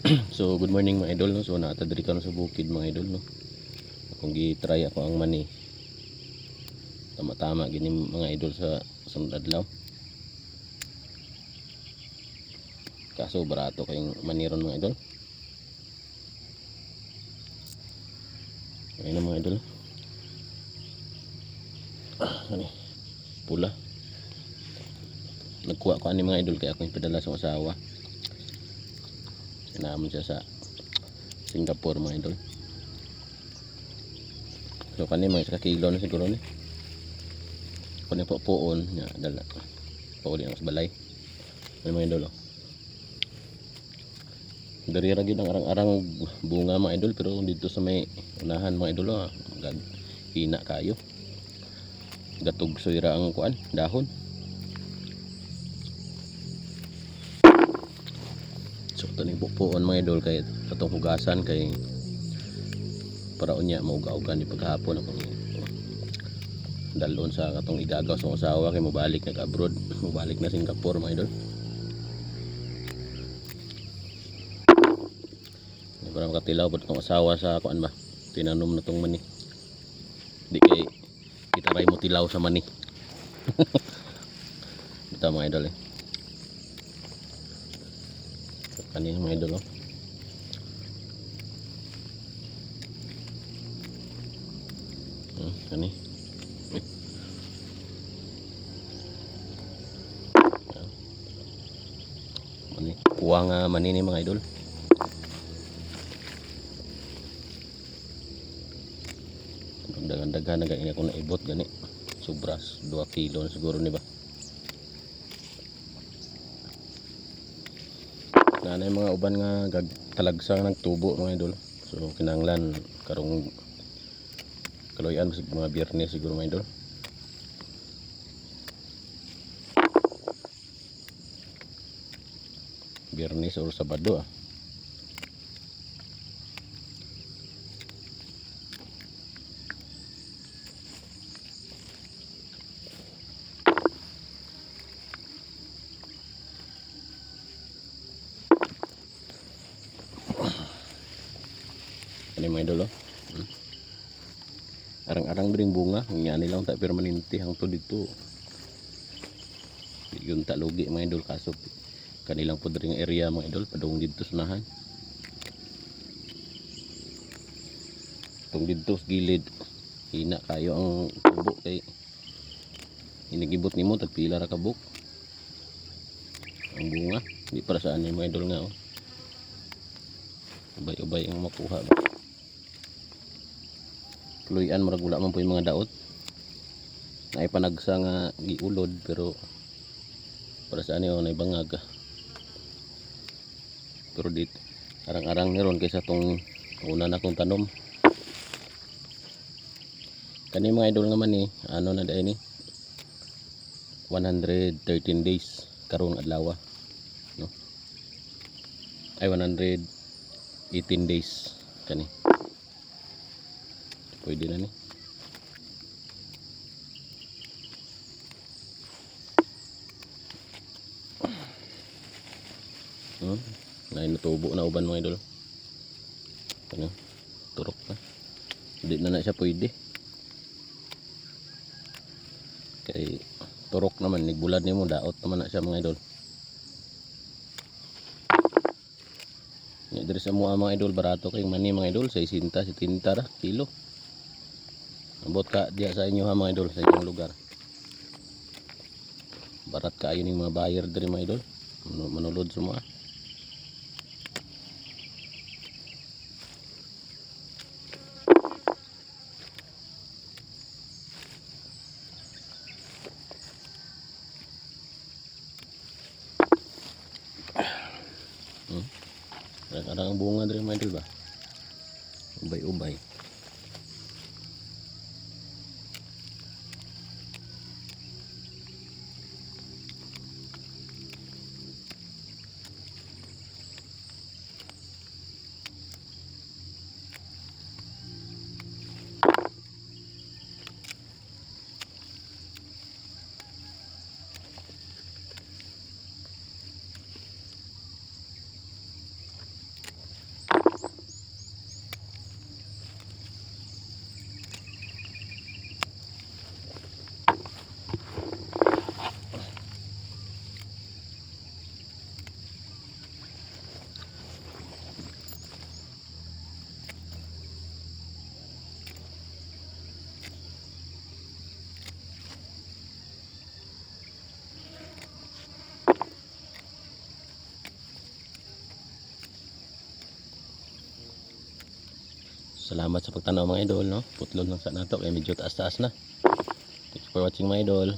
So good morning mga idol no. So naatadri ka sa bukid mga idol no. Kung gi-try ako ang mani. Tama-tama gini mga idol sa sunod adlaw. Kaso barato kayong maniron mga idol. Ayun na mga idol. Ano? Pula. Nagkuha ko ani mga idol kaya ako ipadala sa asawa. Sinamon siya sa Singapore mga idol. So kani mga isa kilo na siguro ni. Kung po puon nya dala. Pauli ang balay. Ano mga idol oh. Dari ra gyud ang arang-arang bunga mga idol pero dito sa may unahan mga idol oh, hina kayo. Gatog soyra ang kuan dahon. So ito ni pupuon mga idol kay katong hugasan kay para unya mauga-ugan di paghapon akong dalon sa katong igagaw sa usawa kay mobalik nag-abroad, mobalik na Singapore mga idol. Para makatilaw po itong asawa sa kuan ba tinanom na itong mani di kay itaray mo tilaw sa mani. Ito mga idol kanina mga idol kani mani kuwang mani ni mga idol. Daghan na gani ako naibot gani sobras 2 kilo na siguro ni ba na mga uban nga talagsang nagtubo mga idol. So kinanglan karong kaloyan mga Biyernes siguro mga idol. Biyernes or Sabado Ano mga idol arang-arang biring bunga nga nilang ta permanente hangtod dito yun ta lugi mga idol kaso kanilang pod ring area mga idol padung dito sunahan tung dito sa gilid hina kayo ang tubo kay inigibot nimo tag pila ra ka buk ang bunga di para saan ni mga idol nga ubay-ubay ang makuha ba. Kluyan murag wala man po yung mga daot na ipanagsa nga giulod pero para saan yun naibangag pero dito arang-arang niron kaysa tong una na kong tanom kani mga idol nga man ano na dahil ni 113 days karong adlaw no ay 118 days kani pwede na ni na natubo na uban mga idol ano turok na hindi na siya pwede kay turok naman nigbulad nimo daot naman na siya mga idol. Nya diri sa mga idol barato kay mani mga idol 60 70 ra kilo. Ambot ka diya sa inyo ha mga idol sa inyong lugar. Barat kaayo ning mga buyer diri mga idol. Manulod sa mga. Kadang bunga diri mga idol ba. Ubay-ubay. Salamat sa pagtanaw mga idol, no? Putlon lang sa nato kaya medyo taas-taas na. Thanks for watching mga idol.